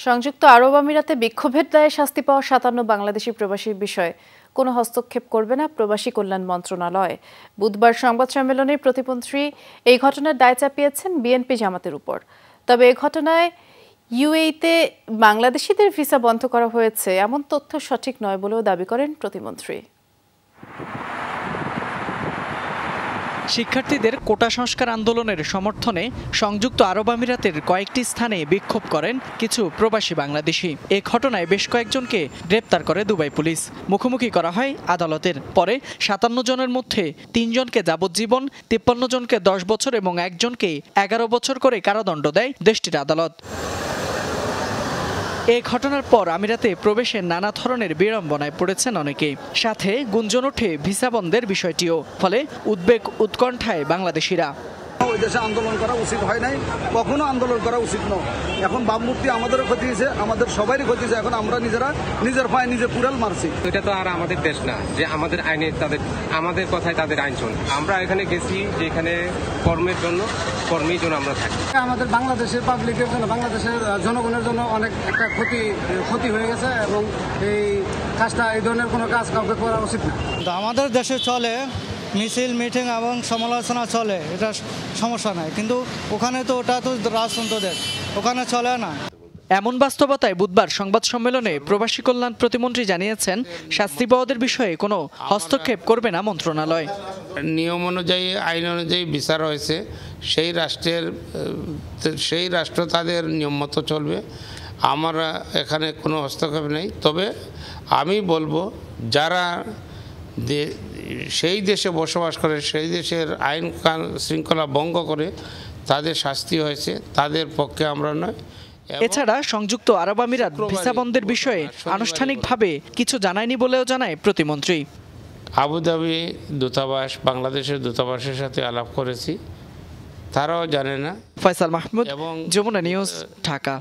সংযুক্ত আরব আমিরাতে বিক্ষোভের দায়ে শাস্তি পাওয়া ৫৭ বাংলাদেশি প্রবাসীর বিষয়ে কোনো হস্তক্ষেপ করবে না প্রবাসী কল্যাণ মন্ত্রণালয়। বুধবার সংবাদ সম্মেলনে প্রতিমন্ত্রী এই ঘটনার দায় চাপিয়েছেন বিএনপি জামাতের উপর। তবে এ ঘটনায় ইউএইতে বাংলাদেশিদের ভিসা বন্ধ করা হয়েছে এমন তথ্য সঠিক নয় বলেও দাবি করেন প্রতিমন্ত্রী। শিক্ষার্থীদের কোটা সংস্কার আন্দোলনের সমর্থনে সংযুক্ত আরব আমিরাতের কয়েকটি স্থানে বিক্ষোভ করেন কিছু প্রবাসী বাংলাদেশি। এ ঘটনায় বেশ কয়েকজনকে গ্রেপ্তার করে দুবাই পুলিশ। মুখোমুখি করা হয় আদালতের। পরে ৫৭ জনের মধ্যে ৩ জনকে যাবজ্জীবন, ৫৩ জনকে ১০ বছর এবং একজনকে ১১ বছর করে কারাদণ্ড দেয় দেশটির আদালত। এই ঘটনার পর আমিরাতে প্রবেশের নানা ধরনের বিড়ম্বনায় পড়েছেন অনেকে। সাথে গুঞ্জন ওঠে ভিসা বন্ধের বিষয়টিও। ফলে উদ্বেগ উৎকণ্ঠায় বাংলাদেশিরা। ওই দেশে আন্দোলন করা উচিত হয় নাই, কখনো আন্দোলন করা উচিত নয়। এখন ভাবমূর্তি আমাদেরও ক্ষতি হয়েছে, আমাদের সবারই ক্ষতি হয়েছে। এখন আমরা নিজের পায়ে নিজে কুড়াল মারছি। এটা তো আর আমাদের দেশ না যে আমাদের আইনে আমাদের কথায় তাদের আইন চলে। আমরা এখানে গেছি যে এখানে কর্মের জন্য আমরা থাকি। আমাদের বাংলাদেশের পাবলিকের জন্য, বাংলাদেশের জনগণের জন্য অনেক একটা ক্ষতি হয়ে গেছে এবং এই কাজটা, এই ধরনের কোনো কাজ কাউকে করা উচিত না। আমাদের দেশে চলে মিছিল, মিটিং এবং সমালোচনা চলে, এটা সমস্যা নাই, কিন্তু ওখানে তো ওটা তো রাজতন্ত্রদের, ওখানে চলে না। এমন বাস্তবতায় বুধবার সংবাদ সম্মেলনে প্রবাসী কল্যাণ প্রতিমন্ত্রী জানিয়েছেন, শাস্তি পাওয়াদের বিষয়ে কোনো হস্তক্ষেপ করবে না মন্ত্রণালয়। নিয়ম অনুযায়ী, আইন অনুযায়ী বিচার হয়েছে, সেই রাষ্ট্র তাদের নিয়ম মতো চলবে। আমরা এখানে কোনো হস্তক্ষেপ নেই। তবে আমি বলবো, যারা সেই দেশে বসবাস করে, সেই দেশের আইন শৃঙ্খলা ভঙ্গ করে তাদের শাস্তি হয়েছে, তাদের পক্ষে আমরা নয়। এছাড়া সংযুক্ত আরব আমিরাত ভিসা বন্ধের বিষয়ে আনুষ্ঠানিকভাবে কিছু জানায়নি বলেও জানায় প্রতিমন্ত্রী। আবুধাবি দূতাবাস, বাংলাদেশের দূতাবাসের সাথে আলাপ করেছি, তারাও জানে না। ফয়সাল মাহমুদ, যমুনা নিউজ, ঢাকা।